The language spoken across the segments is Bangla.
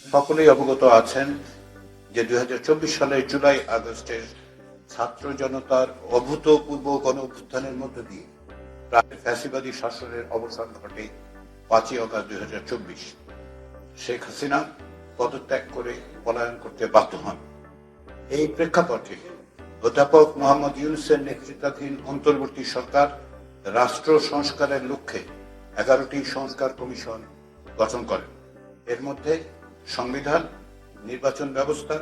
সকলেই অবগত আছেন যে 2024 সালের জুলাই আগস্টের ছাত্র জনতার অভূতপূর্ব গণ অভ্যুত্থানের মধ্য দিয়ে ফ্যাসিবাদী শাসনের অবসান ঘটে 5ই আগস্ট 2024। শেখ হাসিনা পদত্যাগ করে পলায়ন করতে বাধ্য হন। এই প্রেক্ষাপটে অধ্যাপক মোহাম্মদ ইউনূসের নেতৃত্বাধীন অন্তর্বর্তী সরকার রাষ্ট্র সংস্কারের লক্ষ্যে 11টি সংস্কার কমিশন গঠন করেন। এর মধ্যে সংবিধান, নির্বাচন ব্যবস্থা,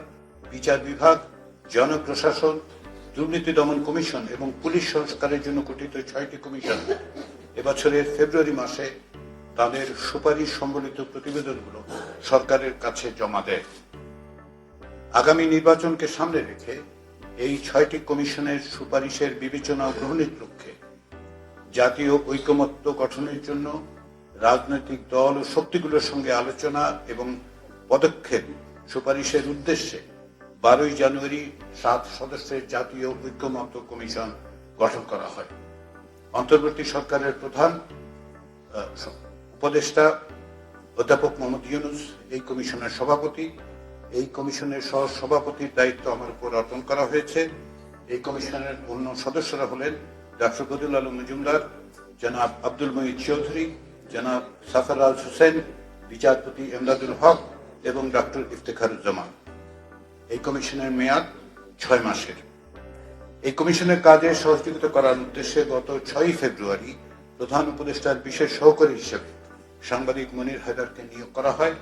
বিচার বিভাগ, জনপ্রশাসন, দুর্নীতি দমন কমিশন এবং পুলিশ সংস্কারের জন্য গঠিত 6টি কমিশন এবছরের ফেব্রুয়ারি মাসে তাদের সুপারিশ সম্বলিত প্রতিবেদনগুলো সরকারের কাছে জমা দেয়। আগামী নির্বাচনকে সামনে রেখে এই 6টি কমিশনের সুপারিশের বিবেচনা গ্রহণের লক্ষ্যে জাতীয় ঐকমত্য গঠনের জন্য রাজনৈতিক দল ও শক্তিগুলোর সঙ্গে আলোচনা এবং পদক্ষেপ সুপারিশের উদ্দেশ্যে 12ই জানুয়ারি 7 সদস্যের জাতীয় ঐকমত্য কমিশন গঠন করা হয়। অন্তর্বর্তী সরকারের প্রধান উপদেষ্টা অধ্যাপক মোহাম্মদ ইউনূস এই কমিশনের সভাপতি। এই কমিশনের সহ সভাপতির দায়িত্ব আমার উপর অর্পণ করা হয়েছে। এই কমিশনের অন্য সদস্যরা হলেন ডক্টর বদিউল আলম মজুমদার, জনাব আব্দুল মঈদ চৌধুরী, জনাব সাফারাজ হোসেন, বিচারপতি এমদাদুল হক এবং ডক্টর ইফতেখারুজ্জামান। এই কমিশনের মেয়াদ 6 মাসের। এই কমিশনের কাজে সহযোগিতা করার উদ্দেশ্যে গত 6ই ফেব্রুয়ারি প্রধান উপদেষ্টার বিশেষ সহকারী হিসেবে সাংবাদিক মনির হায়দারকে নিয়োগ করা হয়।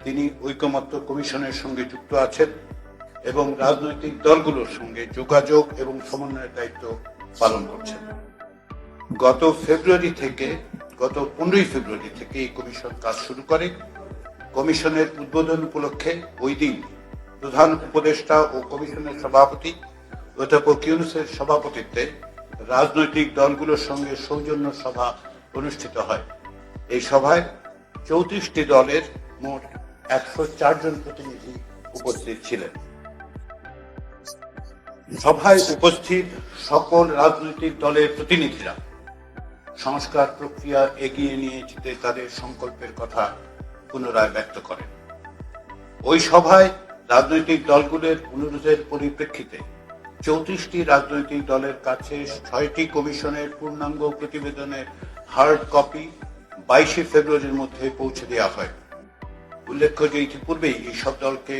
তিনি ঐকমত্য কমিশনের সঙ্গে যুক্ত আছেন এবং রাজনৈতিক দলগুলোর সঙ্গে যোগাযোগ এবং সমন্বয়ের দায়িত্ব পালন করছেন। গত 15ই ফেব্রুয়ারি থেকে এই কমিশন কাজ শুরু করে। কমিশনের উদ্বোধন উপলক্ষে ওই দিন প্রধান উপদেষ্টা ও কমিশনের সভাপতি অধ্যাপক ইউনূসের সভাপতিত্বে রাজনৈতিক দলগুলোর সঙ্গে সৌজন্য সভা অনুষ্ঠিত হয়। এই সভায় 34টি দলের মোট 104 জন প্রতিনিধি উপস্থিত ছিলেন। সভায় উপস্থিত সকল রাজনৈতিক দলের প্রতিনিধিরা সংস্কার প্রক্রিয়া এগিয়ে নিয়ে যেতে তাদের সংকল্পের কথা পুনরায় ব্যক্ত করেন। ওই সভায় রাজনৈতিক দলগুলোর অনুরোধের পরিপ্রেক্ষিতে 34টি রাজনৈতিক দলের কাছে 6টি কমিশনের পূর্ণাঙ্গ প্রতিবেদনের হার্ড কপি 22 ফেব্রুয়ারির মধ্যে পৌঁছে দেওয়া হয়। উল্লেখ্য যে ইতিপূর্বেই এই সব দলকে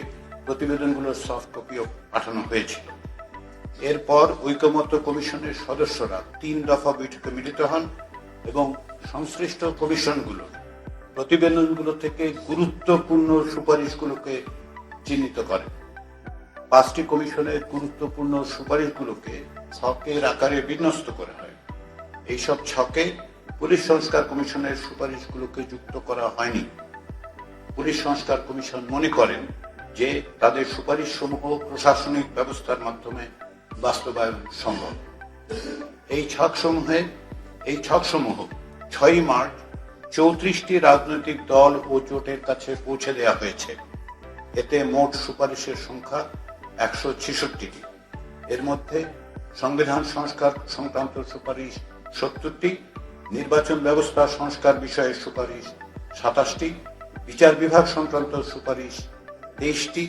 প্রতিবেদনগুলোর সফট কপিও পাঠানো হয়েছিল। এরপর ঐকমত্য কমিশনের সদস্যরা 3 দফা বৈঠকে মিলিত হন এবং সংশ্লিষ্ট কমিশনগুলোর প্রতিবেদনগুলো থেকে গুরুত্বপূর্ণ সুপারিশগুলোকে চিহ্নিত করেন। 5টি কমিশনের গুরুত্বপূর্ণ সুপারিশগুলোকে ছকের আকারে বিন্যস্ত করা হয়। এইসব ছকে পুলিশ সংস্কার কমিশনের সুপারিশগুলোকে যুক্ত করা হয়নি। পুলিশ সংস্কার কমিশন মনে করেন যে তাদের সুপারিশ সমূহ প্রশাসনিক ব্যবস্থার মাধ্যমে বাস্তবায়ন সম্ভব। এই ছকসমূহ 6ই মার্চ 34টি রাজনৈতিক দল ও জোটের কাছে পৌঁছে দেওয়া হয়েছে। এতে মোট সুপারিশের সংখ্যা 166টি। এর মধ্যে সংবিধান সংস্কার সংক্রান্ত সুপারিশ 70টি, নির্বাচন ব্যবস্থা সংস্কার বিষয়ে সুপারিশ 27টি, বিচার বিভাগ সংক্রান্ত সুপারিশ 23টি,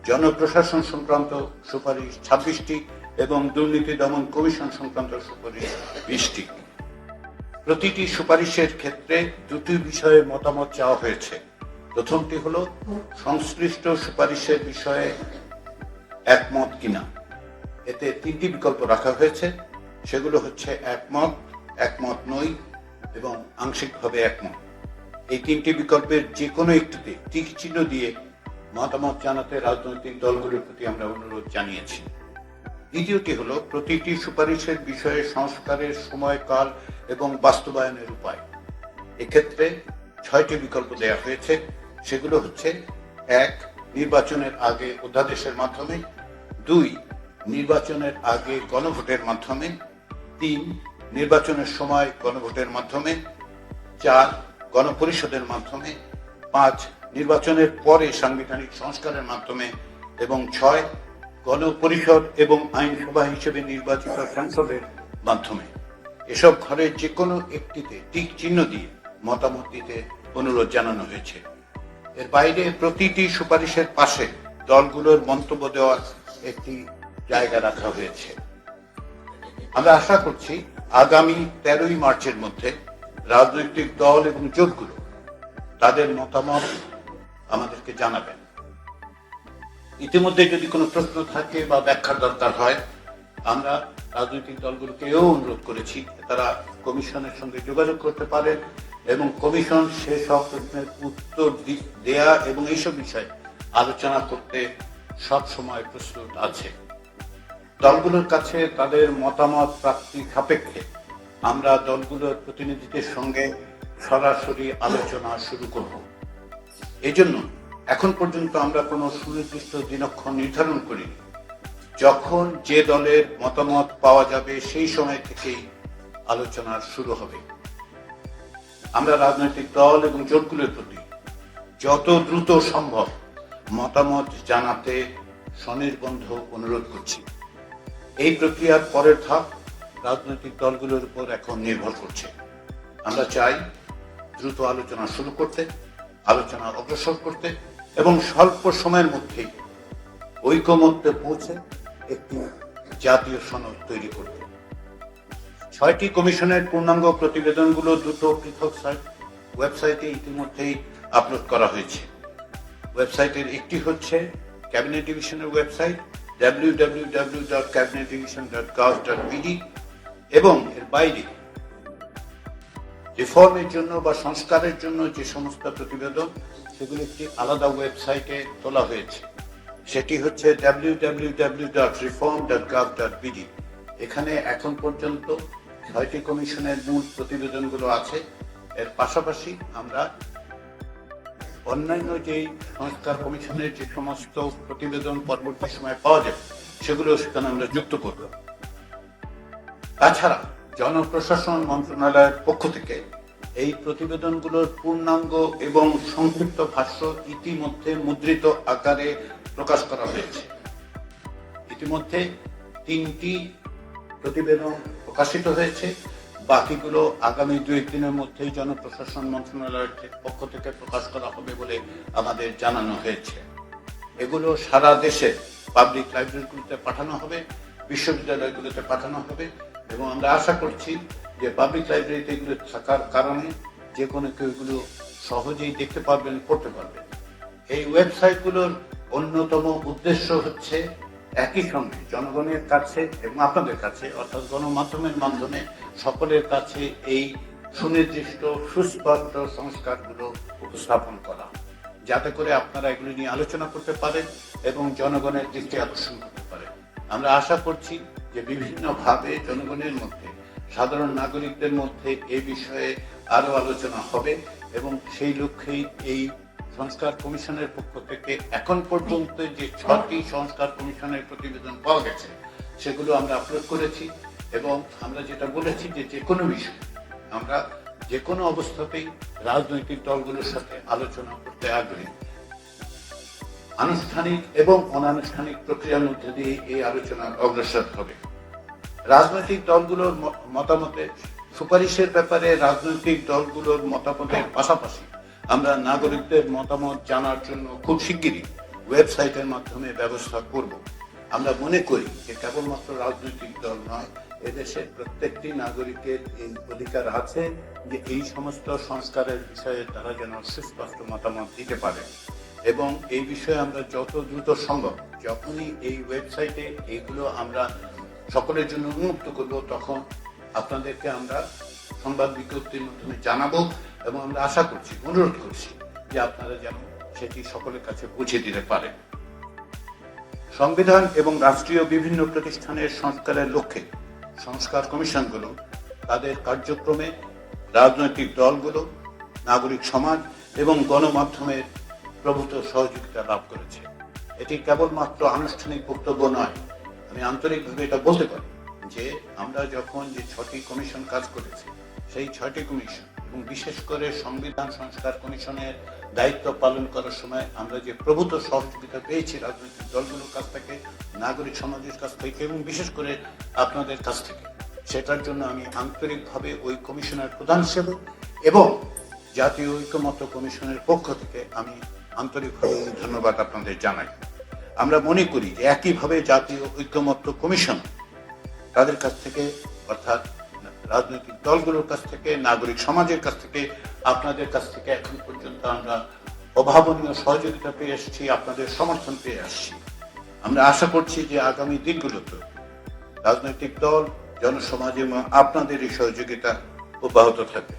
জনপ্রশাসন সংক্রান্ত সুপারিশ 26টি এবং দুর্নীতি দমন কমিশন সংক্রান্ত সুপারিশ 20টি। প্রতিটি সুপারিশের ক্ষেত্রে 2টি বিষয়ে মতামত চাওয়া হয়েছে। প্রথমটি হলো সংশ্লিষ্ট সুপারিশের বিষয়ে একমত কিনা। এতে 3টি বিকল্প রাখা হয়েছে। সেগুলো হচ্ছে একমত, একমত নই এবং আংশিকভাবে একমত। এই 3টি বিকল্পের যে কোনো একটিতে টিক চিহ্ন দিয়ে মতামত জানাতে রাজনৈতিক দলগুলোর প্রতি আমরা অনুরোধ জানিয়েছি। দ্বিতীয়টি হলো প্রতিটি সুপারিশের বিষয়ে সংস্কারের সময়কাল এবং বাস্তবায়নের উপায়। এক্ষেত্রে 6টি বিকল্প দেওয়া হয়েছে। সেগুলো হচ্ছে 1. নির্বাচনের আগে অধ্যাদেশের মাধ্যমে, 2. নির্বাচনের আগে গণভোটের মাধ্যমে, 3. নির্বাচনের সময় গণভোটের মাধ্যমে, 4. গণপরিষদের মাধ্যমে, 5. নির্বাচনের পরে সাংবিধানিক সংস্কারের মাধ্যমে এবং 6. গণপরিষদ এবং আইনসভা হিসেবে নির্বাচিত সংসদের মাধ্যমে। এসব ঘরে যে কোনো একটিতে টিক চিহ্ন দিয়ে মতামত দিতে অনুরোধ জানানো হয়েছে। এর বাইরে প্রতিটি সুপারিশের পাশে দলগুলোর মন্তব্য দেওয়ার একটি জায়গা রাখা হয়েছে। আমরা আশা করছি আগামী 13ই মার্চের মধ্যে রাজনৈতিক দল এবং জোটগুলো তাদের মতামত আমাদেরকে জানাবেন। ইতিমধ্যে যদি কোনো প্রশ্ন থাকে বা ব্যাখ্যার দরকার হয়, আমরা রাজনৈতিক দলগুলোকেও অনুরোধ করেছি তারা কমিশনের সঙ্গে যোগাযোগ করতে পারেন এবং কমিশন সেসব প্রশ্নের উত্তর দেয়া এবং এইসব বিষয়ে আলোচনা করতে সব সময় প্রস্তুত আছে। দলগুলোর কাছে তাদের মতামত প্রাপ্তি সাপেক্ষে আমরা দলগুলোর প্রতিনিধিদের সঙ্গে সরাসরি আলোচনা শুরু করব। এই জন্য এখন পর্যন্ত আমরা কোনো সুনির্দিষ্ট দিনক্ষণ নির্ধারণ করিনি। যখন যে দলের মতামত পাওয়া যাবে সেই সময় থেকেই আলোচনা শুরু হবে। আমরা রাজনৈতিক দল এবং জোটগুলোর প্রতি যত দ্রুত সম্ভব মতামত জানাতে স্বনির্বন্ধ অনুরোধ করছি। এই প্রক্রিয়ার পরের ধাপ রাজনৈতিক দলগুলোর উপর এখন নির্ভর করছে। আমরা চাই দ্রুত আলোচনা শুরু করতে, আলোচনা অগ্রসর করতে এবং স্বল্প সময়ের মধ্যেই ঐকমত্যে পৌঁছে একটি জাতীয় সনদ তৈরি করতে। 6টি কমিশনের পূর্ণাঙ্গ প্রতিবেদনগুলো দুটো পৃথক ওয়েবসাইটে ইতিমধ্যেই আপলোড করা হয়েছে। ওয়েবসাইটের একটি হচ্ছে ক্যাবিনেট ডিভিশনের ওয়েবসাইট www.cabinetdivision.gov.bd এবং এর বাইরে রিফর্মের জন্য বা সংস্কারের জন্য যে সমস্ত প্রতিবেদন সেগুলো একটি আলাদা ওয়েবসাইটে তোলা হয়েছে, সেটি হচ্ছে www.reform.gov.bd। এখানে এখন পর্যন্ত 6টি কমিশনের মূল প্রতিবেদনগুলো আছে। এর পাশাপাশি আমরা অন্যান্য যে সংস্কার কমিশনের যে সমস্ত প্রতিবেদন পরবর্তী সময় পাওয়া যাবে সেগুলো সেখানে আমরা যুক্ত করব। তাছাড়া জনপ্রশাসন মন্ত্রণালয়ের পক্ষ থেকে এই প্রতিবেদনগুলোর পূর্ণাঙ্গ এবং সংক্ষিপ্ত ভাষ্য ইতিমধ্যে মুদ্রিত আকারে প্রকাশ করা হয়েছে। ইতিমধ্যে 3টি প্রতিবেদন প্রকাশিত হয়েছে, বাকিগুলো আগামী 2 দিনের মধ্যেই জনপ্রশাসন মন্ত্রণালয়ের পক্ষ থেকে প্রকাশ করা হবে বলে আমাদের জানানো হয়েছে। এগুলো সারা দেশে পাবলিক লাইব্রেরিগুলোতে পাঠানো হবে, বিশ্ববিদ্যালয়গুলোতে পাঠানো হবে এবং আমরা আশা করছি যে পাবলিক লাইব্রেরিতে এগুলো থাকার কারণে যে কোনো কেউ এগুলো সহজেই দেখতে পারবেন, পড়তে পারবেন। এই ওয়েবসাইটগুলোর অন্যতম উদ্দেশ্য হচ্ছে একই সঙ্গে জনগণের কাছে এবং আপনাদের কাছে অর্থাৎ গণমাধ্যমের মাধ্যমে সকলের কাছে এই সুনির্দিষ্ট সুস্পষ্ট সংস্কারগুলো উপস্থাপন করা, যাতে করে আপনারা এগুলো নিয়ে আলোচনা করতে পারেন এবং জনগণের দৃষ্টি আকর্ষণ করতে পারেন। আমরা আশা করছি যে বিভিন্নভাবে জনগণের মধ্যে, সাধারণ নাগরিকদের মধ্যে এই বিষয়ে আরো আলোচনা হবে এবং সেই লক্ষ্যেই এই সংস্কার কমিশনের পক্ষ থেকে এখন পর্যন্ত যে 6টি সংস্কার কমিশনের প্রতিবেদন পাওয়া গেছে সেগুলো আমরা আপলোড করেছি এবং আমরা যেটা বলেছি যে কোনো বিষয় আমরা যে কোনো অবস্থাতেই রাজনৈতিক দলগুলোর সাথে আলোচনা করতে আগ্রহী। আনুষ্ঠানিক এবং অনানুষ্ঠানিক প্রক্রিয়ার মধ্যে দিয়ে এই আলোচনা অগ্রসর হবে। রাজনৈতিক দলগুলোর মতামতের সুপারিশের ব্যাপারে রাজনৈতিক দলগুলোর মতামতের পাশাপাশি আমরা নাগরিকদের মতামত জানার জন্য খুব শিগগিরই ওয়েবসাইটের মাধ্যমে ব্যবস্থা করব। আমরা মনে করি যে কেবলমাত্র রাজনৈতিক দল নয়, এদেশের প্রত্যেকটি নাগরিকের এই অধিকার আছে যে এই সমস্ত সংস্কারের বিষয়ে তারা যেন সুস্পষ্ট মতামত দিতে পারে এবং এই বিষয়ে আমরা যত দ্রুত সম্ভব যখনই এই ওয়েবসাইটে এইগুলো আমরা সকলের জন্য উন্মুক্ত করব তখন আপনাদেরকে আমরা সংবাদ বিজ্ঞপ্তির মাধ্যমে জানাবো এবং আমরা আশা করছি, অনুরোধ করছি যে আপনারা যেন সেটি সকলের কাছে পৌঁছে দিতে পারেন। সংবিধান এবং রাষ্ট্রীয় বিভিন্ন প্রতিষ্ঠানের সংস্কারের লক্ষ্যে সংস্কার কমিশনগুলো তাদের কার্যক্রমে রাজনৈতিক দলগুলো, নাগরিক সমাজ এবং গণমাধ্যমের প্রভূত সহযোগিতা লাভ করেছে। এটি কেবলমাত্র আনুষ্ঠানিক বক্তব্য নয়, আমি আন্তরিকভাবে এটা বলতে পারি যে আমরা যখন যে 6টি কমিশন কাজ করেছি সেই 6টি কমিশন এবং বিশেষ করে সংবিধান সংস্কার কমিশনের দায়িত্ব পালন করার সময় আমরা যে প্রভূত সহযোগিতা পেয়েছি রাজনৈতিক দলগুলোর কাছ থেকে, নাগরিক সমাজের কাছ থেকে এবং বিশেষ করে আপনাদের কাছ থেকে, সেটার জন্য আমি আন্তরিকভাবে ওই কমিশনের প্রধান হিসেবে এবং জাতীয় ঐকমত্য কমিশনের পক্ষ থেকে আমি আন্তরিকভাবে ধন্যবাদ আপনাদের জানাই। আমরা মনে করি যে একইভাবে জাতীয় ঐকমত্য কমিশন তাদের কাছ থেকে, অর্থাৎ রাজনৈতিক দলগুলোর কাছ থেকে, নাগরিক সমাজের কাছ থেকে, আপনাদের কাছ থেকে এখন পর্যন্ত আমরা অভাবনীয় সহযোগিতা পেয়ে এসেছি, আপনাদের সমর্থন পেয়ে আসছি। আমরা আশা করছি যে আগামী দিনগুলোতে রাজনৈতিক দল, জনসমাজ এবং আপনাদের এই সহযোগিতা অব্যাহত থাকবে।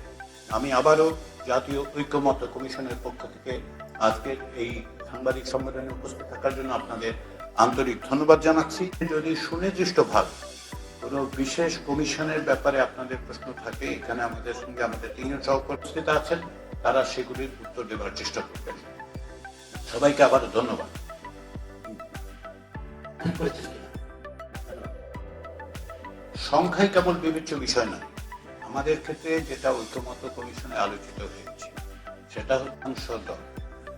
আমি আবারও জাতীয় ঐকমত্য কমিশনের পক্ষ থেকে আজকের এই সাংবাদিক সম্মেলনে উপস্থিত থাকার জন্য আপনাদের আন্তরিক ধন্যবাদ জানাচ্ছি। যদি সুনির্দিষ্টভাবে কোনো বিশেষ কমিশনের ব্যাপারে আপনাদের প্রশ্ন থাকে, এখানে আমাদের সঙ্গে আমাদের তিনজন সহকর্মী উপস্থিত আছেন, তারা সেগুলির উত্তর দেওয়ার চেষ্টা করবেন। সবাইকে আবারও ধন্যবাদ। সংখ্যাই কেবল বিবেচ্য বিষয় নয়, আমাদের ক্ষেত্রে যেটা ঐকমত্য কমিশনে আলোচিত হয়েছে সেটা হচ্ছে দল।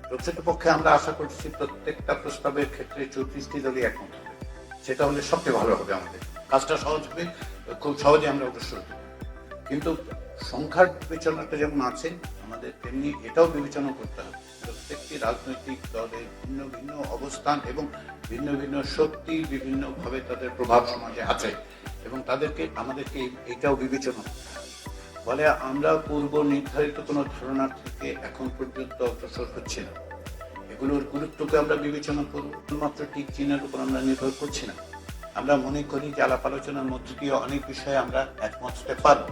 প্রকৃতপক্ষে আমরা আশা করছি প্রত্যেকটা প্রস্তাবের ক্ষেত্রে 34টি দলই একমত হবে। সেটা হলে সবচেয়ে ভালো হবে, আমাদের কাজটা সহজ হবে, খুব সহজে আমরা অগ্রসর হব। কিন্তু সংখ্যার বিবেচনাটা যেমন আছে, আমাদের তেমনি এটাও বিবেচনা করতে হবে প্রত্যেকটি রাজনৈতিক দলের ভিন্ন ভিন্ন অবস্থান এবং ভিন্ন ভিন্ন শক্তি, বিভিন্নভাবে তাদের প্রভাব সমাজে আছে এবং আমাদেরকে এটাও বিবেচনা করতে হবে। ফলে আমরা পূর্ব নির্ধারিত কোনো ধারণার থেকে এখন পর্যন্ত অগ্রসর হচ্ছে না। এগুলোর গুরুত্বকে আমরা বিবেচনা করব, শুধুমাত্র টিক চিহ্নের উপর আমরা নির্ভর করছি না। আমরা মনে করি যে আলাপ আলোচনার মধ্য দিয়ে অনেক বিষয়ে আমরা একমত হতে পারব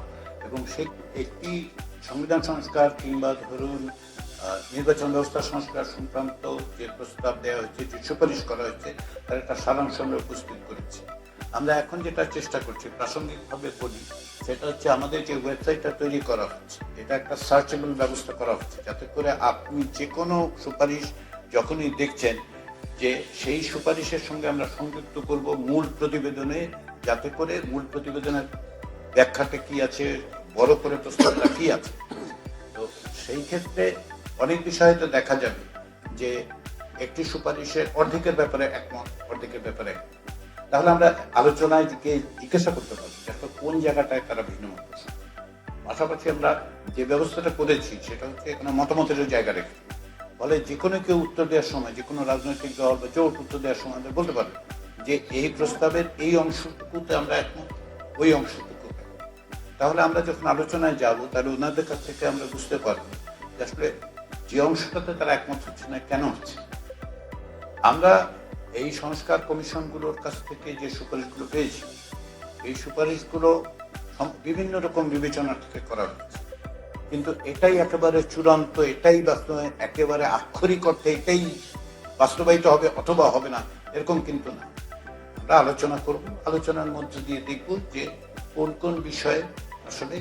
এবং সেই একটি সংবিধান সংস্কার কিংবা ধরুন নির্বাচন ব্যবস্থা সংস্কার সংক্রান্ত যে প্রস্তাব দেওয়া হয়েছে, যে সুপারিশ করা হয়েছে, তার একটা সারাংশ আমরা উপস্থিত করেছি। আমরা এখন যেটা চেষ্টা করছি প্রাসঙ্গিকভাবে বলি, সেটা হচ্ছে আমাদের যে ওয়েবসাইটটা তৈরি করা হচ্ছে, এটা একটা সার্চেবল ব্যবস্থা করা হচ্ছে, যাতে করে আপনি যে কোনো সুপারিশ যখনই দেখছেন যে সেই সুপারিশের সঙ্গে আমরা সংযুক্ত করব মূল প্রতিবেদনে, যাতে করে মূল প্রতিবেদনের ব্যাখ্যাটা কি আছে, বড় করে প্রস্তাবটা কি আছে। তো সেই ক্ষেত্রে অনেক বিষয়ে তো দেখা যাবে যে একটি সুপারিশের অর্ধেকের ব্যাপারে একমত, অর্ধেকের ব্যাপারে একমত। তাহলে আমরা আলোচনায় জিজ্ঞাসা করতে পারি যে কোন জায়গাটায় তারা ভিন্ন মত। পাশাপাশি আমরা যে ব্যবস্থাটা করেছি সেটা হচ্ছে এখানে মতামতের জায়গা রেখে, ফলে যে কোনো কেউ উত্তর দেওয়ার সময়, যে কোনো রাজনৈতিক দল বা জোট উত্তর দেওয়ার সময় আমরা বলতে পারবে যে এই প্রস্তাবের এই অংশটুকুতে আমরা একমত, ওই অংশটুকু। তাহলে আমরা যখন আলোচনায় যাব, তাহলে ওনাদের কাছ থেকে আমরা বুঝতে পারবো যে আসলে যে অংশটাতে তারা একমত হচ্ছে না কেন হচ্ছে। আমরা এই সংস্কার কমিশনগুলোর কাছ থেকে যে সুপারিশগুলো পেয়েছি, এই সুপারিশগুলো বিভিন্ন রকম বিবেচনা থেকে করা হয়েছে, কিন্তু এটাই একেবারে চূড়ান্ত, এটাই বাস্তবায়ন, একেবারে আক্ষরিক অর্থে এটাই বাস্তবায়িত হবে অথবা হবে না, এরকম কিন্তু না। আমরা আলোচনা করব, আলোচনার মধ্যে দিয়ে দেখব যে কোন কোন বিষয়ে আসলে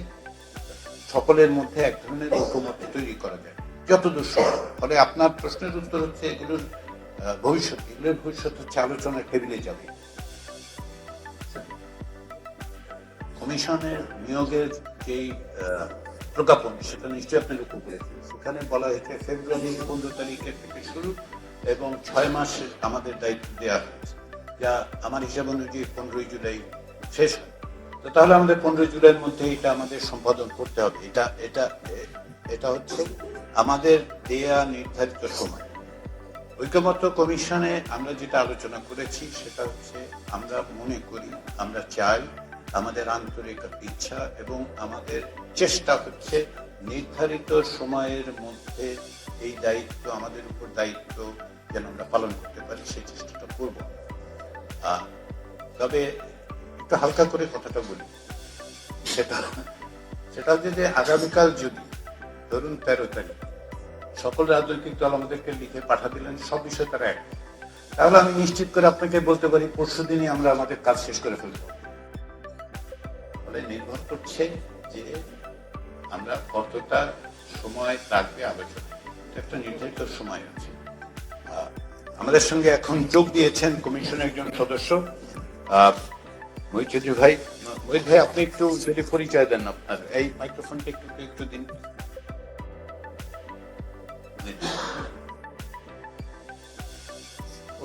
সকলের মধ্যে এক ধরনের ঐকমত্য তৈরি করা যায় যতদূর সম্ভব। ফলে আপনার প্রশ্নের উত্তর হচ্ছে এগুলোর ভবিষ্যৎ হচ্ছে আলোচনার টেবিলে যাবে। কমিশনের নিয়োগের যেই প্রজ্ঞাপন, সেটা নিশ্চয়ই আপনি লক্ষ্য করেছেন। সেখানে বলা হয়েছে ফেব্রুয়ারি 15 তারিখের থেকে শুরু এবং 6 মাস আমাদের দায়িত্ব দেওয়া হয়েছে, যা আমার হিসাব অনুযায়ী 15 জুলাই শেষ হয়। তো তাহলে আমাদের 15 জুলাইয়ের মধ্যে এটা আমাদের সম্পাদন করতে হবে। এটা হচ্ছে আমাদের দেয়া নির্ধারিত সময়। ঐকমত্য কমিশনে আমরা যেটা আলোচনা করেছি সেটা হচ্ছে আমরা মনে করি, আমরা চাই, আমাদের আন্তরিক ইচ্ছা এবং আমাদের চেষ্টা হচ্ছে নির্ধারিত সময়ের মধ্যে এই দায়িত্ব, আমাদের উপর দায়িত্ব যেন আমরা পালন করতে পারি, সেই চেষ্টাটা করব। তবে একটু হালকা করে কথাটা বলি, সেটা হচ্ছে যে আগামীকাল যদি ধরুন 13 তারিখ সকল রাজনৈতিক দল আমাদেরকে লিখে পাঠা দিলেন, সব বিষয়ে তারা এক, তাহলে আমি নিশ্চিত করে আপনাকে বলতে পারি পরশু দিনই আমরা আমাদের কাজ শেষ করে ফেলব। ফলে নির্ভর করছে যে আমরা কতটা সময় লাগবে আলোচনা, একটা নির্ধারিত সময় আছে। আমাদের সঙ্গে এখন যোগ দিয়েছেন কমিশনের একজন সদস্য মহিত চৌধুরী ভাই। মহিত ভাই, আপনি একটু যদি পরিচয় দেন আপনার, এই মাইক্রোফোনটা একটু দিন।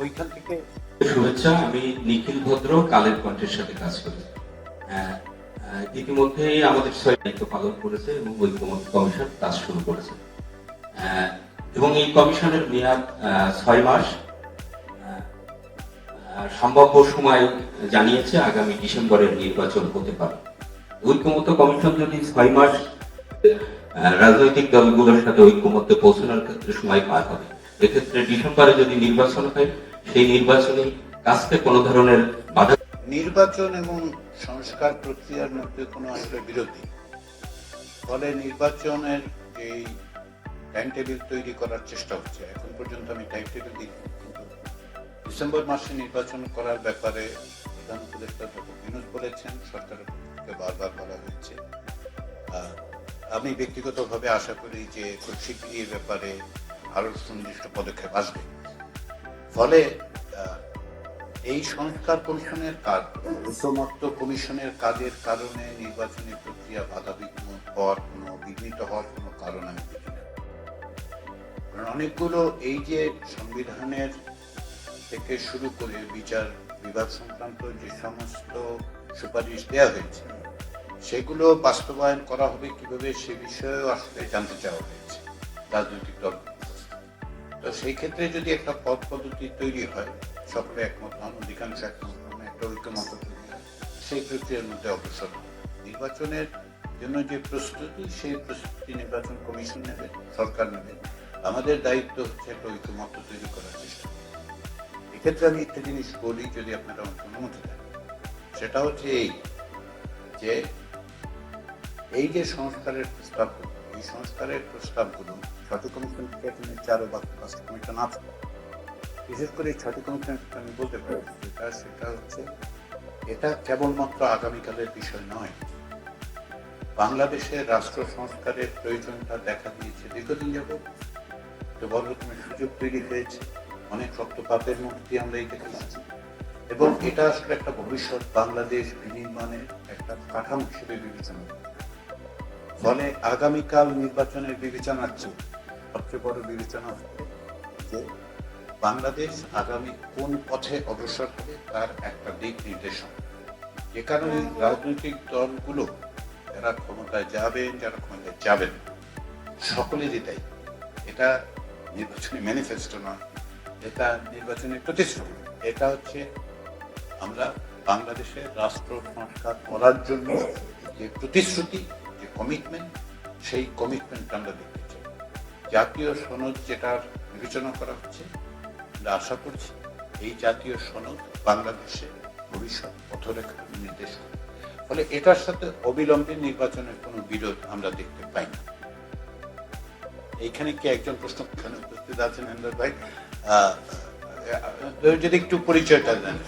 ওইখান থেকে শুভেচ্ছা। আমি নিখিল ভদ্র কালের কণ্ঠের সাথে কাজ করি। ইতিমধ্যে আমাদের দায়িত্ব পালন করেছে এবং ঐকমত্য কমিশন কাজ শুরু করেছে। এবং এই কমিশনের মেয়াদ 6 মাস। সম্ভাব্য সময় জানিয়েছে আগামী ডিসেম্বরের নির্বাচন হতে পারে। ঐক্যমত্য কমিশন যদি 6 মাস রাজনৈতিক দলগুলোর সাথে ঐক্যমত্যে পৌঁছানোর ক্ষেত্রে সময় পার হবে, এক্ষেত্রে ডিসেম্বরে যদি নির্বাচন হয়, সেই নির্বাচনী কাজকে কোনো ধরনের বাধা। নির্বাচন এবং সংস্কার প্রক্রিয়ার মধ্যে কোনো আসলে বিরোধী, ফলে নির্বাচনের এই টাইম টেবিল তৈরি করার চেষ্টা হচ্ছে। এখন পর্যন্ত আমি টাইম টেবিল দেখি, কিন্তু ডিসেম্বর মাসে নির্বাচন করার ব্যাপারে প্রধান উপদেষ্টা ডক্টর বিনোদ বলেছেন, সরকারের পক্ষ থেকে বারবার বলা হয়েছে। আমি ব্যক্তিগতভাবে আশা করি যে খুব শীঘ্রই এ ব্যাপারে আরো সুনির্দিষ্ট পদক্ষেপ আসবে। ফলে এই সংস্কার কমিশনের কাজ, ঐক্যমত্য কমিশনের কাজের কারণে নির্বাচনী প্রক্রিয়া বাধাবিঘ্ন হওয়ার কোনো, বিঘ্নিত হওয়ার কোনো কারণ আমি দেখি না। কারণ অনেকগুলো এই যে সংবিধানের থেকে শুরু করে বিচার বিভাগ সংক্রান্ত যে সমস্ত সুপারিশ দেওয়া হয়েছে, সেগুলো বাস্তবায়ন করা হবে কিভাবে সে বিষয়েও আসলে জানতে চাওয়া হয়েছে রাজনৈতিক দল। তো সেই ক্ষেত্রে যদি একটা পথ পদ্ধতি তৈরি হয়, সকলে একমত হন, অধিকাংশ একমত হন, একটা ঐক্যমত তৈরি হয়, সেই প্রক্রিয়ার মধ্যে অগ্রসর হবে। নির্বাচনের জন্য যে প্রস্তুতি, সেই প্রস্তুতি নির্বাচন কমিশন নেবে, সরকার নেবে। আমাদের দায়িত্ব হচ্ছে একটা ঐক্যমত তৈরি করার চেষ্টা। এক্ষেত্রে আমি একটা জিনিস বলি, যদি আপনারা অনুমতি দেন, সেটা হচ্ছে এই যে সংস্কারের প্রস্তাবগুলো, এই সংস্কারের প্রস্তাবগুলো 6টি কমিশন থেকে এখানে 4 বা 5টি কমিশন আছে। বিশেষ করে 6টি কমিশনের ক্ষেত্রে আমি বলতে পারি সেটা হচ্ছে, এটা কেবলমাত্র আগামীকালের বিষয় নয়। বাংলাদেশের রাষ্ট্র সংস্কারের প্রয়োজনটা দেখা দিয়েছে দীর্ঘদিন যাবৎ। তো বড় রকমের সুযোগ তৈরি হয়েছে, অনেক রক্তপাতের মধ্যে দিয়ে আমরা এই দেখেছি, এবং এটা আসলে একটা ভবিষ্যৎ বাংলাদেশ বিনির্মাণের একটা কাঠামো হিসেবে বিবেচনা করে। ফলে আগামীকাল নির্বাচনের বিবেচনার চেয়ে সবচেয়ে বড় বিবেচনা হচ্ছে যে বাংলাদেশ আগামী কোন পথে অগ্রসর হবে তার একটা দিক নির্দেশনা। যে কারণে রাজনৈতিক দলগুলো যারা ক্ষমতায় যাবেন, যারা ক্ষমতায় যাবেন, সকলেরই দায়ী। এটা নির্বাচনী ম্যানিফেস্টো নয়, এটা নির্বাচনের প্রতিশ্রুতি। এটা হচ্ছে আমরা বাংলাদেশের রাষ্ট্র সংস্কার করার জন্য যে প্রতিশ্রুতি, যে কমিটমেন্ট, সেই কমিটমেন্ট আমরা দেখতে চাই। জাতীয় সনদ যেটার বিবেচনা করা হচ্ছে, আমরা আশা করছি এই জাতীয় সনদ বাংলাদেশের ভবিষ্যৎ পথরেখা নির্দেশ করে। ফলে এটার সাথে অবিলম্বে নির্বাচনের কোনো বিরোধ আমরা দেখতে পাই না। এইখানে কি একজন প্রশ্ন উপস্থিত আছেন এন্ডার ভাই, যদি একটু পরিচয়টা দেন।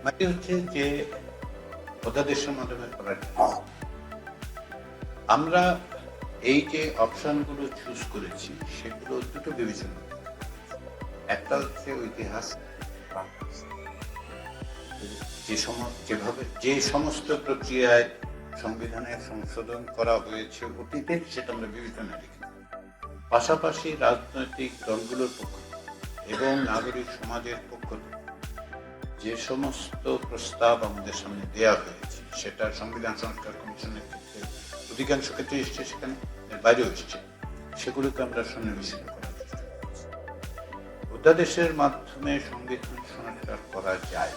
মানে হচ্ছে যে অধ্যাদেশের মাধ্যমে করার আমরা এই যে অপশনগুলো চুজ করেছি, সেগুলো দুটো বিবেচনা। একটা হচ্ছে ইতিহাস, যে সমস্ত প্রক্রিয়ায় সংবিধানের সংশোধন করা হয়েছে অতীতে, সেটা আমরা বিবেচনা রেখে, পাশাপাশি রাজনৈতিক দলগুলোর পক্ষ এবং নাগরিক সমাজের পক্ষ থেকে যে সমস্ত প্রস্তাব আমাদের সামনে দেওয়া হয়েছে, সেটা সংবিধান সংস্কার কমিশনের ক্ষেত্রে অধিকাংশ ক্ষেত্রে এসছে, সেখানে এর বাইরেও এসছে, সেগুলোকে আমরা সন্নিবেশিত করার চেষ্টা করছি। অধ্যাদেশের মাধ্যমে সংবিধান সংস্কার করা যায়,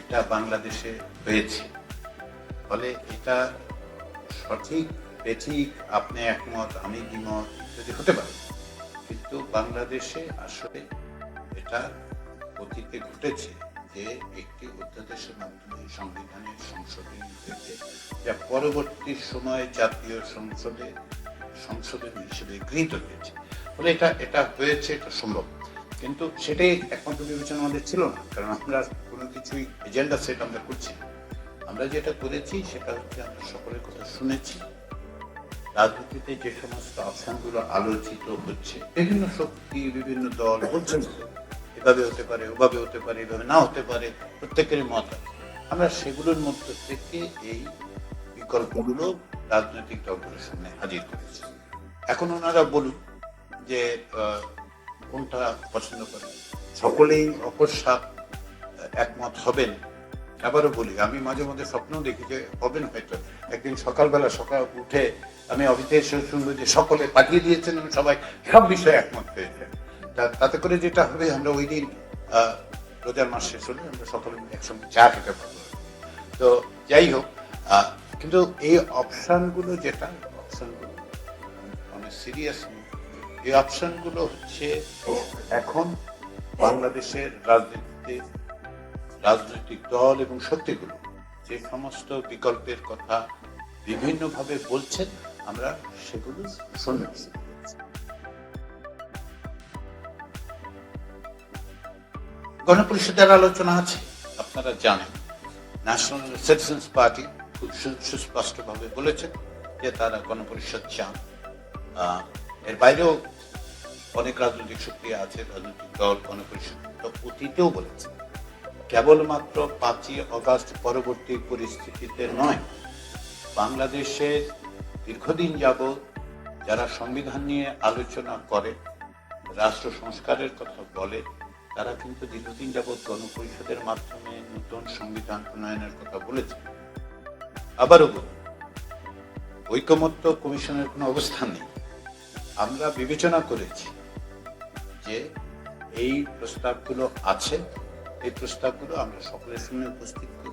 এটা বাংলাদেশে হয়েছে। ফলে এটা সঠিক বেঠিক, আপনি একমত আমি দ্বিমত ইত্যাদি হতে পারে, কিন্তু বাংলাদেশে আসলে এটা অতীতে ঘটেছে যে একটি অধ্যাদেশের মাধ্যমে সংবিধানের সংশোধনী হয়েছে, যা পরবর্তী সময়ে জাতীয় সংশোধনী হিসেবে গৃহীত হয়েছে। ফলে এটা হয়েছে, এটা সম্ভব। কিন্তু সেটাই একমাত্র বিবেচনা আমাদের ছিল না, কারণ আমরা কোনো কিছুই এজেন্ডা সেট আমরা করছি না। আমরা যেটা করেছি সেটা হচ্ছে, আমরা সকলের কথা শুনেছি। রাজনীতিতে যে সমস্ত অপশনগুলো আলোচিত হচ্ছে, বিভিন্ন শক্তি, বিভিন্ন দল বলছেন এভাবে হতে পারে, ওভাবে হতে পারে, এভাবে না হতে পারে, প্রত্যেকের মত আছে। আমরা সেগুলোর মধ্যে থেকে এই বিকল্পগুলো রাজনৈতিক দলগুলোর সামনে হাজির করেছি। এখন ওনারা বলুন যে কোনটা পছন্দ করেন। সকলেই অকস্মাৎ একমত হবেন। আবারও বলি, আমি মাঝে মাঝে স্বপ্ন দেখি যে হবেন, হয়তো একদিন সকালবেলা উঠে আমি অফিসে এসে শুনবো যে সকলে পাঠিয়ে দিয়েছেন এবং সবাই সব বিষয়ে একমত হয়েছেন। তাতে করে যেটা হবে, আমরা ওই দিন রোজার মাস শেষ হলে আমরা সকলে মিলে একসঙ্গে চা খেতে পারবো। তো যাই হোক, কিন্তু এই অপশনগুলো যেটা অপশনগুলো অনেক সিরিয়াস, এই অপশনগুলো হচ্ছে এখন বাংলাদেশের রাজনীতিতে রাজনৈতিক দল এবং শক্তিগুলো যে সমস্ত বিকল্পের কথা বিভিন্নভাবে বলছেন, আমরা সেগুলো শুনছি। গণপরিষদের আলোচনা আছে, আপনারা জানেন। ন্যাশনাল সিটিজেন্স পার্টি খুব সুস্পষ্টভাবে বলেছেন যে তারা গণপরিষদ চান। এর বাইরেও অনেক রাজনৈতিক শক্তি আছে, রাজনৈতিক দল গণপরিষদ অতীতেও বলেছে। কেবলমাত্র 5ই অগাস্ট পরবর্তী পরিস্থিতিতে নয়, বাংলাদেশের দীর্ঘদিন যাবৎ যারা সংবিধান নিয়ে আলোচনা করে, রাষ্ট্র সংস্কারের কথা বলে, তারা কিন্তু দীর্ঘদিন যাবৎ গণপরিষদের মাধ্যমে নতুন সংবিধান প্রণয়নের কথা বলেছে। আবারও বলি, ঐকমত্য কমিশনের কোনো অবস্থান নেই। আমরা বিবেচনা করেছি যে এই প্রস্তাবগুলো আছে, এই প্রস্তাবগুলো আমরা সকলের সামনে উপস্থিত করি,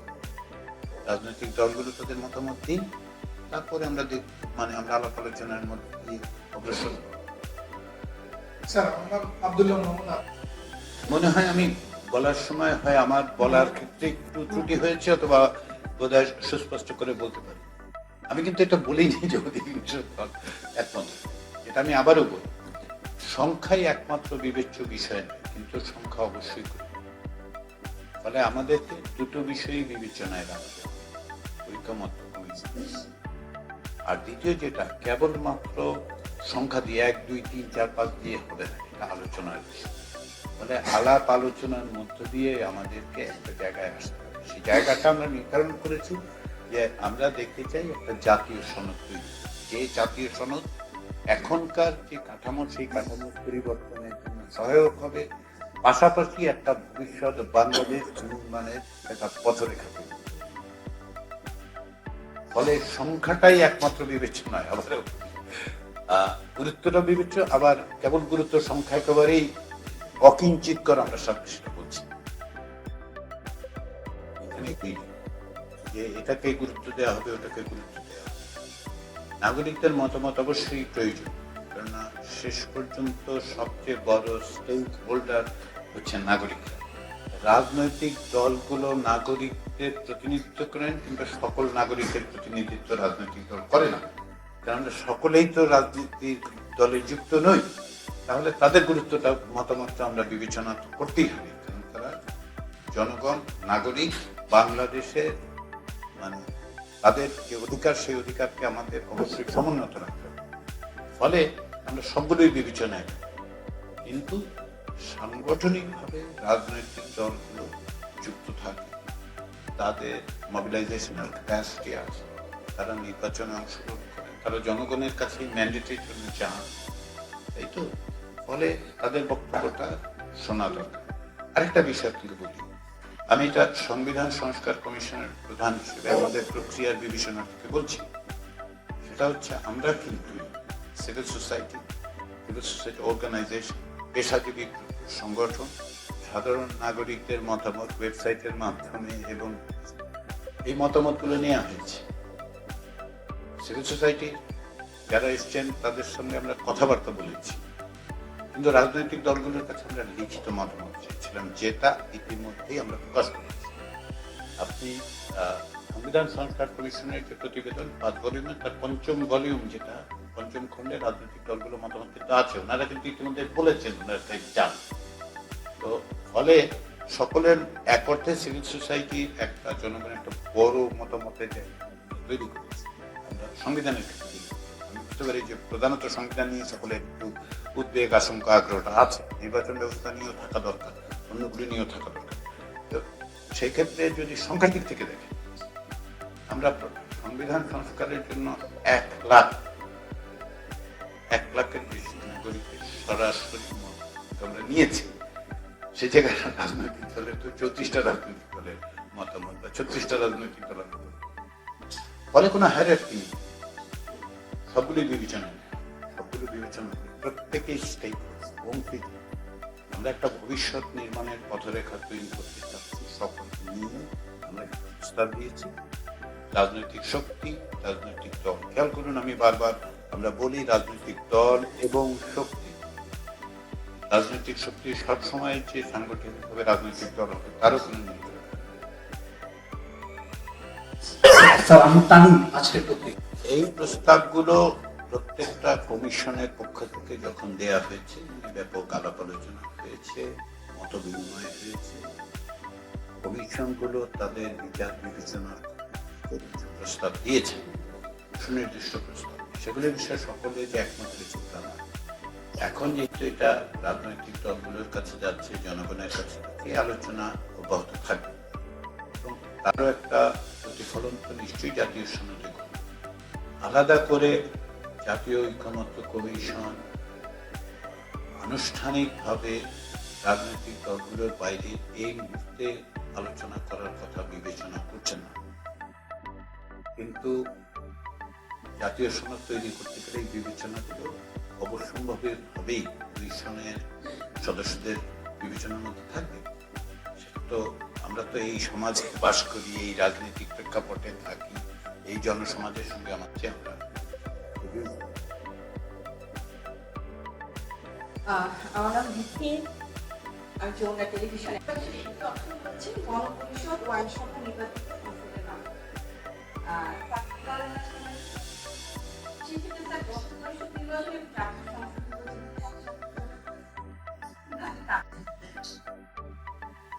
রাজনৈতিক দলগুলো তাদের মতামত দিন, তারপরে আমরা আমরা আলাপ আলোচনার মধ্যে দিয়ে অগ্রসর। স্যার, আমার আব্দুল্লাহ মামুন। মনে হয় আমি বলার সময় হয় আমার বলার ক্ষেত্রে একটু ত্রুটি হয়েছে, অথবা বোধহয় সুস্পষ্ট করে বলতে পারি। আমি কিন্তু এটা বলিনি যে অধিকাংশ দল একমত, এটা আমি আবারও বলি। সংখ্যাই একমাত্র বিবেচ্য বিষয় নয়, কিন্তু সংখ্যা অবশ্যই করি। ফলে আমাদেরকে দুটো বিষয়ই বিবেচনায় রাখতে হবে, ঐকমত্য কমিশন। আর দ্বিতীয় যেটা, কেবলমাত্র সংখ্যা দিয়ে 1, 2, 3, 4, 5 দিয়ে হবে না, এটা আলোচনার বিষয়। ফলে আলাপ আলোচনার মধ্য দিয়ে আমাদেরকে একটা জায়গায় আসতে হবে। সেই জায়গাটা আমরা নির্ধারণ করেছি যে আমরা দেখতে চাই একটা জাতীয় সনদ তৈরি, যে জাতীয় সনদ এখনকার যে কাঠামো, সেই কাঠামোর পরিবর্তনের জন্য সহায়ক হবে, পাশাপাশি একটা ভবিষ্যৎ বাংলাদেশ নির্মাণের একটা পথরেখা তৈরি। ফলে সংখ্যাটাই একমাত্র বিবেচ্য নয়, আবার গুরুত্বটা বিবেচ্য। আবার কেবল গুরুত্ব সংখ্যা একেবারেই অকিঞ্চিত কর, আমরা সব সেটা বলছি যে এটাকে গুরুত্ব দেওয়া হবে, ওটাকে গুরুত্ব দেওয়া হবে। নাগরিকদের মতামত অবশ্যই প্রয়োজন, কেননা শেষ পর্যন্ত সবচেয়ে বড় স্টেক হোল্ডার হচ্ছে নাগরিকরা। রাজনৈতিক দলগুলো নাগরিকদের প্রতিনিধিত্ব করেন, কিন্তু সকল নাগরিকের প্রতিনিধিত্ব রাজনৈতিক দল করে না, কারণ সকলেই তো রাজনীতির দলে যুক্ত নই। তাহলে তাদের গুরুত্বটা, মতামতটা আমরা বিবেচনা করতেই হবে, কারণ তারা জনগণ, নাগরিক, বাংলাদেশের তাদের যে অধিকার, সেই অধিকারকে আমাদের অবশ্যই সমুন্নত রাখতে হবে। ফলে আমরা সবগুলোই বিবেচনায়, কিন্তু সাংগঠনিকভাবে রাজনৈতিক দলগুলো যুক্ত থাকে, তাদের মোবিলাইজেশনাল ক্যাপাসিটি আছে, তারা নির্বাচনে অংশগ্রহণ করে, তারা জনগণের কাছে ম্যান্ডেটের জন্য চান, তাই তো? ফলে তাদের বক্তব্যটা শোনা দরকার। আরেকটা বিষয় কিন্তু বলি, আমি এটা সংবিধান সংস্কার কমিশনের প্রধান হিসেবে আমাদের প্রক্রিয়ার বিবেচনা থেকে বলছি। সেটা হচ্ছে, আমরা কিন্তু সিভিল সোসাইটি অর্গানাইজেশন, পেশাজীবী সংগঠন, সাধারণ নাগরিকদের মতামত ওয়েবসাইটের মাধ্যমে এবং এই মতামতগুলো নেওয়া হয়েছে। সিভিল সোসাইটির যারা এসছেন তাদের সঙ্গে আমরা কথাবার্তা বলেছি, কিন্তু রাজনৈতিক দলগুলোর কাছে আমরা লিখিত মতামত চেয়েছিলাম, যেটা ইতিমধ্যেই আমরা প্রকাশ করেছি। আপনি সংবিধান সংস্কার কমিশনের যে প্রতিবেদন 5 ভলিউমের, তার 5ম ভলিউম, যেটা 5ম খণ্ডে রাজনৈতিক দলগুলো মতামত কিন্তু আছে, ওনারা কিন্তু ইতিমধ্যে বলেছেন ওনারা তাই চান। তো ফলে সকলের এক অর্থে সিভিল সোসাইটির একটা জনগণের একটা বড় মতামতের তৈরি করেছে। আমরা সংবিধানের ক্ষেত্রে আমি বুঝতে পারি যে প্রধানত সংবিধান নিয়ে সকলের একটু উদ্বেগ, আশঙ্কা, আগ্রহটা আছে, নির্বাচন ব্যবস্থা নিয়েও থাকা দরকার, অন্যগুলি নিয়েও থাকা দরকার। তো সেই ক্ষেত্রে যদি সংখ্যার দিক থেকে দেখেন, আমরা সংবিধান সংস্কারের জন্য 1 লাখের বেশি নাগরিকের সরাসরি আমরা নিয়েছি। সে জায়গায় রাজনৈতিক দলের তো 34টা রাজনৈতিক দলের মতামত বা 36টা রাজনৈতিক দলের মতামত। ফলে কোনো হায়ারার্কি নেই, সবগুলি বিবেচনা করি, প্রত্যেকেই স্টেক অঙ্কিত। আমরা একটা ভবিষ্যৎ নির্মাণের পথরেখা তৈরি করতে চাচ্ছি, সকলকে নিয়ে আমরা একটা প্রস্তাব দিয়েছি। রাজনৈতিক শক্তি, রাজনৈতিক দল, খেয়াল করুন আমি বারবার আমরা বলি রাজনৈতিক দল এবং শক্তি। রাজনৈতিক শক্তি সবসময় যে সাংগঠনিকভাবে রাজনৈতিক দল হবে তারও কোনো নির্ভর। স্যার আমি তামিম আজকের পত্রিকা। এই প্রস্তাবগুলো প্রত্যেকটা কমিশনের পক্ষ থেকে যখন দেয়া হয়েছে, ব্যাপক আলাপ আলোচনা হয়েছে, মত বিনিময় হয়েছে, কমিশনগুলো তাদের বিচার বিবেচনার প্রস্তাব দিয়েছে, সুনির্দিষ্ট প্রস্তাব, সেগুলোর বিষয়ে সকলে যে একমত হয়েছে তা না। এখন যেহেতু এটা রাজনৈতিক দলগুলোর কাছে যাচ্ছে, জনগণের কাছে যাচ্ছে, এই আলোচনা অব্যাহত থাকবে এবং তারও একটা প্রতিফলন তো নিশ্চয়ই জাতীয় সনদে ঘটবে। আলাদা করে জাতীয় ঐকমত্য কমিশন আনুষ্ঠানিকভাবে রাজনৈতিক দলগুলোর বাইরে এই মুহূর্তে আলোচনা করার কথা বিবেচনা করছেন না, কিন্তু জাতীয় সনদ তৈরি করতে গেলে এই বিবেচনাগুলো অবশ্যম্ভাবীভাবেই কমিশনের সদস্যদের বিবেচনার মধ্যে থাকবে। সেটা তো আমরা তো এই সমাজে বাস করি, এই রাজনৈতিক প্রেক্ষাপটে থাকি, এই জনসমাজের সঙ্গে আমাদের আমরা আমার নাম ভিত্তি, আমি যমুনা টেলিভিশনে গণপরিষদ ও আইনসভা নির্বাচিত সংসদের নাম। সেক্ষেত্রে স্যার গণপরিষদ নির্বাচনে জাতীয়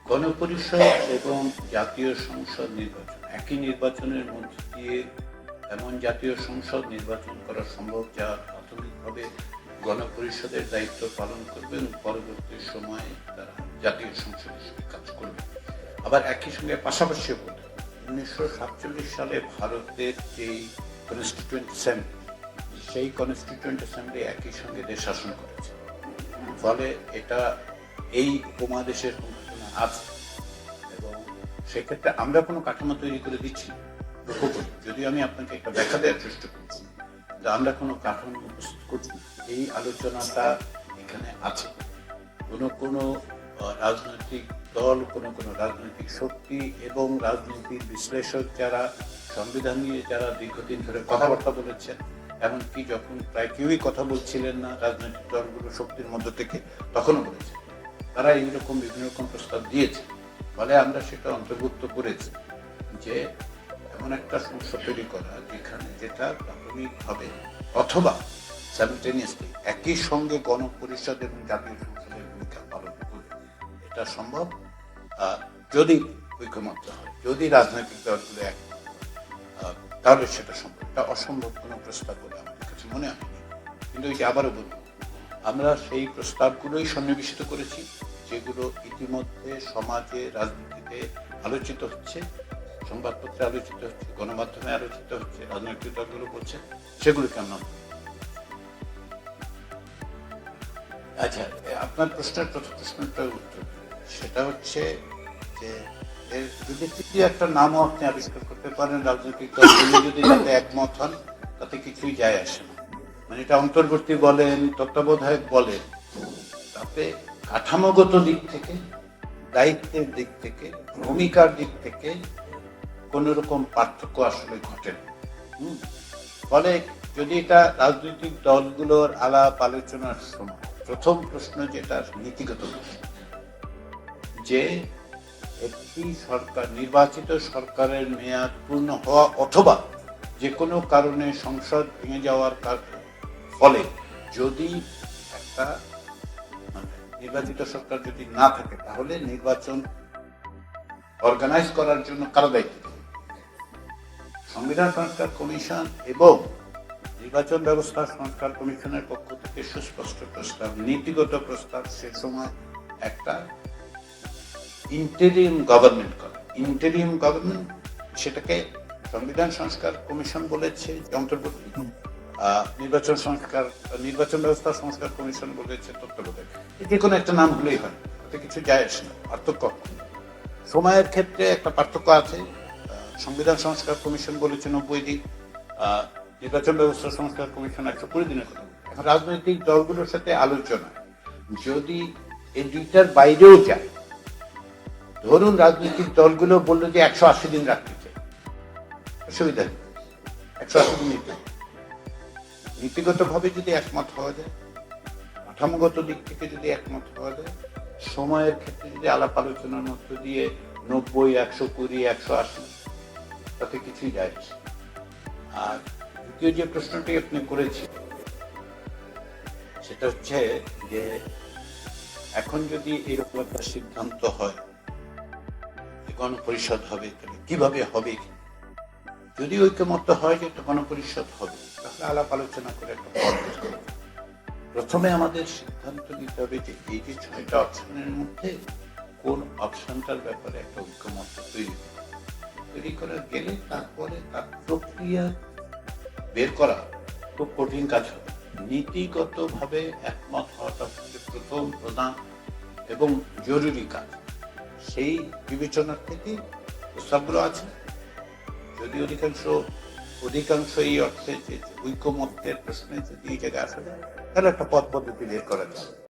গণপরিষদ এবং জাতীয় সংসদ নির্বাচন একই নির্বাচনের মধ্যে দিয়ে এমন জাতীয় সংসদ নির্বাচন করা সম্ভব যা প্রাথমিকভাবে গণপরিষদের দায়িত্ব পালন করবে এবং পরবর্তী সময়ে তারা জাতীয় সংসদ হিসেবে কাজ করবে। আবার একই সঙ্গে পাশাপাশি বলে 1947 সালে ভারতের যেই কনস্টিটিউয়েন্ট অ্যাসেম্বলি, সেই কনস্টিটিউয়েন্ট অ্যাসেম্বলি একই সঙ্গে দেশ শাসন করেছে। ফলে এটা এই উপমহাদেশের ঘটনা আছে এবং সেক্ষেত্রে আমরা কোনো কাঠামো তৈরি করে দিচ্ছি না। লক্ষ্য করি, যদিও আমি আপনাকে একটা ব্যাখ্যা দেওয়ার চেষ্টা করছি যে আমরা কোনো কাঠামো উপস্থিত করছি, এই আলোচনাটা এখানে আছে। কোনো রাজনৈতিক দল, কোনো রাজনৈতিক শক্তি এবং রাজনৈতিক বিশ্লেষক যারা সংবিধান নিয়ে যারা দীর্ঘদিন ধরে কথাবার্তা বলেছেন, এমনকি যখন প্রায় কেউই কথা বলছিলেন না রাজনৈতিক দলগুলো শক্তির মধ্য থেকে, তখনও বলেছেন, তারা এইরকম বিভিন্ন রকম প্রস্তাব দিয়েছে। ফলে আমরা সেটা অন্তর্ভুক্ত করেছি যে এমন একটা সংসদ তৈরি করা যেটা প্রাথমিকভাবে অথবা সাইমultaneously একই সঙ্গে গণপরিষদ এবং জাতীয় সংসদের ভূমিকা পালন করবে। এটা সম্ভব যদি ঐকমত্য হয়, যদি রাজনৈতিক দলগুলো এক, তাহলে সেটা সম্ভব। এটা অসম্ভব কোনো প্রস্তাব বলে আমাদের কাছে মনে হয়নি। কিন্তু এই যে আবারও বলব, আমরা সেই প্রস্তাবগুলোই সন্নিবেশিত করেছি যেগুলো ইতিমধ্যে সমাজে, রাজনীতিতে আলোচিত হচ্ছে, সংবাদপত্রে আলোচিত হচ্ছে, গণমাধ্যমে আলোচিত হচ্ছে, রাজনৈতিক দলগুলো বলছে, সেগুলোকে আমরা। আচ্ছা, আপনার প্রশ্নের প্রথম প্রশ্নটার উত্তর সেটা হচ্ছে যে এর যদি তৃতীয় একটা নামও আপনি আবিষ্কার করতে পারেন, রাজনৈতিক দলগুলো যদি তাতে একমত হন, তাতে কিছুই যায় আসে না। মানে এটা অন্তর্বর্তী বলেন, তত্ত্বাবধায়ক বলেন, তাতে কাঠামোগত দিক থেকে, দায়িত্বের দিক থেকে, ভূমিকার দিক থেকে কোন রকম পার্থক্য আসলে ঘটে না। ফলে যদি এটা রাজনৈতিক দলগুলোর আলাপ আলোচনার সময় প্রথম প্রশ্ন যেটা নীতিগত প্রশ্ন, যে একটি সরকার, নির্বাচিত সরকারের মেয়াদ পূর্ণ হওয়া অথবা যে কোনো কারণে সংসদ ভেঙে যাওয়ার ফলে যদি একটা নির্বাচিত সরকার যদি না থাকে, তাহলে নির্বাচন অর্গানাইজ করার জন্য কারো দায়িত্ব? সংবিধান সংস্কার কমিশন এবং নির্বাচন ব্যবস্থা সংস্কার কমিশনের পক্ষ থেকে সুস্পষ্ট প্রস্তাব, নীতিগত প্রস্তাব, সে সময় একটা ইন্টেরিম গভর্নমেন্ট করা। ইন্টেরিম গভর্নমেন্ট, সেটাকে সংবিধান সংস্কার কমিশন বলেছে অন্তর্বর্তী, নির্বাচন ব্যবস্থা সংস্কার কমিশন বলেছে তত্ত্বাবধায়ক। যে কোনো একটা নাম হলেই হয়, তাতে কিছু যায় আসে না। পার্থক্য সময়ের ক্ষেত্রে একটা পার্থক্য আছে। সংবিধান সংস্কার কমিশন বলেছে 90 দিন, নির্বাচন ব্যবস্থা সংস্কার কমিশন 120 দিনের কথা বলছে। এখন রাজনৈতিক দলগুলোর সাথে আলোচনা যদি এই দুইটার বাইরেও যায়, ধরুন রাজনৈতিক দলগুলো বললো যে 180 দিন রাখতে চাই, অসুবিধা নেই, 180 দিন নিতে। নীতিগতভাবে যদি একমত হওয়া যায়, কাঠামোগত দিক থেকে যদি একমত হওয়া যায়, সময়ের ক্ষেত্রে যদি আলাপ আলোচনার মধ্য দিয়ে 90, 120, 180, তাতে কিছুই যায় না। আর দ্বিতীয় যে প্রশ্নটি আপনি করেছেন সেটা হচ্ছে যে এখন যদি এরকম একটা সিদ্ধান্ত হয় যে গণপরিষদ হবে, তাহলে কিভাবে হবে? যদি ঐক্যমত্য হয় যে একটা গণপরিষদ হবে, তাহলে আলাপ আলোচনা করে একটা পথ বের করতে হবে। প্রথমে আমাদের সিদ্ধান্ত নিতে হবে যে এই যে 6টা অপশনের মধ্যে কোন অপশনটার ব্যাপারে একটা ঐক্যমত্য তৈরি করা গেলে তারপরে তার প্রক্রিয়া বের করা খুব কঠিন কাজ হবে। নীতিগতভাবে একমত হওয়াটা হচ্ছে প্রথম, প্রধান এবং জরুরি কাজ। সেই বিবেচনার থেকে প্রস্তাবগুলো আছে। যদি অধিকাংশ এই অর্থে যে ঐক্যমত্যের প্রশ্নে যদি এই জায়গায় আসা যায়, তাহলে একটা পথ পদ্ধতি বের করা যায়।